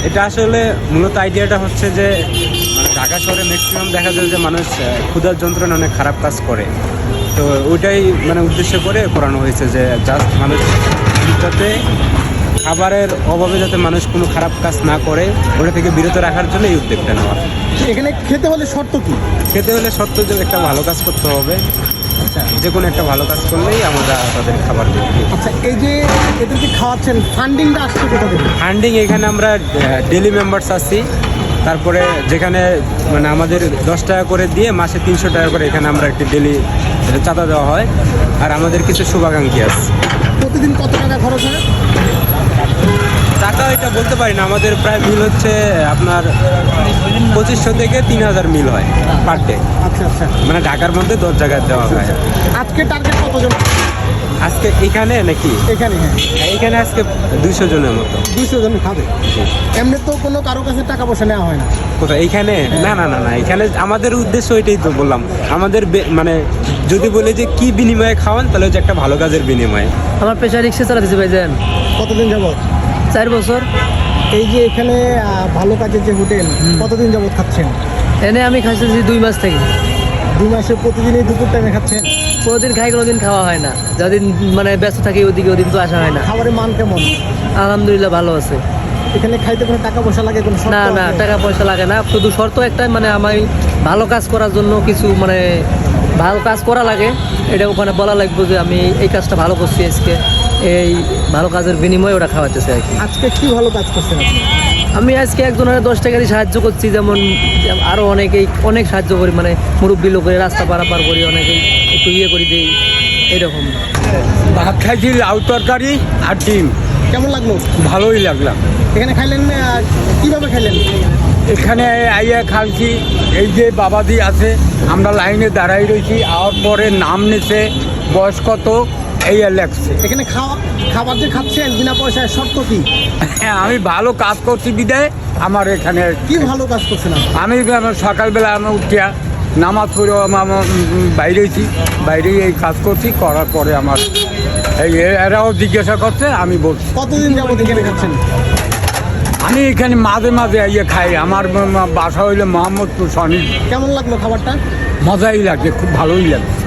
এটা আসলে মূলত আইডিয়াটা হচ্ছে যে মানে ঢাকা শহরে ম্যাক্সিমাম দেখা যায় যে মানুষ ক্ষুধার যন্ত্রণা অনেক খারাপ কাজ করে। তো ওইটাই মানে উদ্দেশ্য করে করানো হয়েছে যে জাস্ট মানুষ যাতে খাবারের অভাবে যাতে মানুষ কোনো খারাপ কাজ না করে ওটা থেকে বিরত রাখার জন্য এই উদ্যোগটা নেওয়া। এখানে খেতে হলে শর্ত কি? খেতে হলে সত্য যে একটা ভালো কাজ করতে হবে, আচ্ছা যে কোনো একটা ভালো কাজ করলেই আমরা তাদের খাবার দিই। আচ্ছা, এই যে এদেরকে খাওয়াচ্ছেন, ফান্ডিংটা আসছে কোথা থেকে? ফান্ডিং এখানে আমরা ডেলি মেম্বার্স আছি, তারপরে যেখানে মানে আমাদের 10 টাকা করে দিয়ে মাসে 300 টাকা করে এখানে আমরা একটি ডেলি চাঁদা দেওয়া হয়। আর আমাদের কিছু শুভাকাঙ্ক্ষী আছে। প্রতিদিন কত টাকা খরচ হয়? টাকা এটা বলতে পারি না, আমাদের প্রায় মিল হচ্ছে আপনার 2500 থেকে 3000 মিল হয় পার ডে। আচ্ছা আচ্ছা, মানে ঢাকার মধ্যে 10 জায়গায় দেওয়া হয়। আজকে টার্গেট কতজন আজকে এখানে নাকি এখানে? হ্যাঁ, এখানে আজকে 200 জনের মতো। 200 জন খাবে। এমনি তো কোনো কারো কাছে টাকা পয়সা নেওয়া হয় না। কোথায়? এইখানে না না না না, এখানে আমাদের উদ্দেশ্য ওইটাই তো বললাম। আমাদের মানে যদি বলে যে কি বিনিময়ে খাওয়ান, তাহলে হচ্ছে একটা ভালো কাজের বিনিময়ে। আমার পেশা রিক্সা চালাতেছি ভাইজান, কতদিন যাবত? 4 বছর। এই যে এখানে ভালো কাজের যে হোটেল, কতদিন যাবত খাচ্ছেন? এনে আমি খাইতেছি 2 মাস থেকে। 2 মাসে প্রতিদিনই দুপুর টাইমে খাচ্ছেন? কোনোদিন খাই, কোনোদিন খাওয়া হয় না। যদিন মানে ব্যস্ত থাকি ওদিকে, ওদিন তো আসা হয় না। খাবারের মান কেমন? আলহামদুলিল্লাহ ভালো আছে। এখানে খাইতে কোনো টাকা পয়সা লাগে? কোনো শর্ত না না, আছে? টাকা পয়সা লাগে না, শুধু শর্ত একটাই, মানে আমি ভালো কাজ করার জন্য কিছু মানে ভালো কাজ করা লাগে। এটা ওখানে বলা লাগবে যে আমি এই কাজটা ভালো করছি আজকে, এই ভালো কাজের বিনিময়ে ওটা খাওয়াতেছে আর কি। আজকে কি ভালো কাজ করছেন আপনি? আমি আজকে একজনের 10 টাকা দিয়ে সাহায্য করছি, যেমন আরও অনেকেই অনেক সাহায্য করি, মানে মুরব্বী লোকের রাস্তা পারাপার করি, অনেকেই একটু ইয়ে করে দিই এইরকম। ভাত খাইছি, লাউ তরকারি আর ডিম। কেমন লাগলো? ভালোই লাগলাম। এখানে খাইলেন কিভাবে খাইলেন? এখানে আইয়া খাইছি, এই যে বাবাজি আছে, আমরা লাইনে দাঁড়াই রয়েছি, আর পরে নাম নিছে, বয়স কত এই লেখছে। এখানে খাবার যে খাচ্ছেন বিনা পয়সায়, শর্ত কি? হ্যাঁ, আমি ভালো কাজ করছি বিদায় আমার এখানে। কি ভালো কাজ করছেন আপনি? আমি সকালবেলা আমি উঠিয়া নামাজ পড়ে আমার বাইরেছি, বাইরে এই কাজ করছি, করার পরে আমার এই এরাও জিজ্ঞাসা করছে, আমি বলছি। কতদিন যাবত এখানে খাচ্ছেন? আমি এখানে মাঝে মাঝে ইয়ে খাই, আমার বাসা হইলে মোহাম্মদপুর শনি। কেমন লাগলো খাবারটা? মজাই লাগছে, খুব ভালোই লাগছে।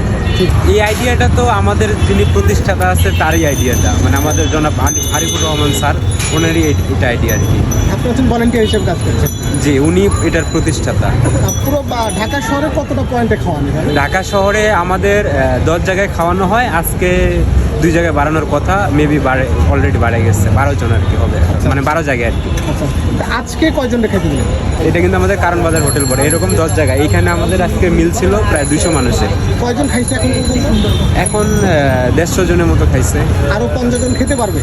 এই আইডিয়াটা তো আমাদের যিনি প্রতিষ্ঠাতা আছে তারই আইডিয়াটা, মানে আমাদের জনাব আরিফুর রহমান স্যার, ওনারই এটা আইডিয়া আর কি। আপনি হচ্ছেন ভলেন্টিয়ার হিসেবে কাজ করছেন? জি, উনি এটার প্রতিষ্ঠাতা। পুরো ঢাকা শহরে কতটা পয়েন্টে খাওয়ানো যায়? ঢাকা শহরে আমাদের 10 জায়গায় খাওয়ানো হয়, আজকে 2 জায়গায় বাড়ানোর কথা, মেবি অলরেডি বাড়ে গেছে, 12 জন আর কি হবে, মানে 12 জায়গায় আর কি। আচ্ছা, আজকে কয়জনটা খেতে দিলেন? এটা কিন্তু আমাদের কারণ বাজার হোটেল পড়ে, এরকম 10 জায়গায়। এইখানে আমাদের আজকে মিল ছিল প্রায় 200 মানুষের। কয়জন খাইছে এখন পর্যন্ত? এখন 150 জনের মতো খাইছে। আরো 50 জন খেতে পারবে?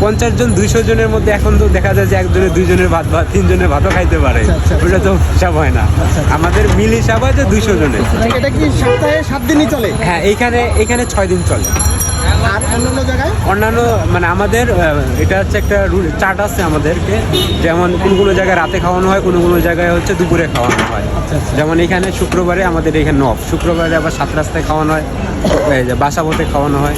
50 জন 200 জনের মধ্যে এখন তো দেখা যায় যে একজনের 2 জনের ভাত বা 3 জনের ভাতও খাইতে পারে। আচ্ছা। ওটা তো হিসাব হয় না, আমাদের মিল হিসাব হয় যে 200 জনের। এটা কি সপ্তাহে 7 দিনই চলে? হ্যাঁ, এখানে 6 দিন চলে। আর অন্যান্য জায়গায়? অন্যান্য মানে আমাদের এটা হচ্ছে একটা চার্ট আছে আমাদেরকে, যেমন কোনো জায়গায় রাতে খাওয়ানো হয়, কোনো জায়গায় হচ্ছে দুপুরে খাওয়ানো হয়। যেমন এখানে শুক্রবারে আমাদের এখানে শুক্রবারে আবার 7 রাস্তায় খাওয়ানো হয়, বাসাপথে খাওয়ানো হয়।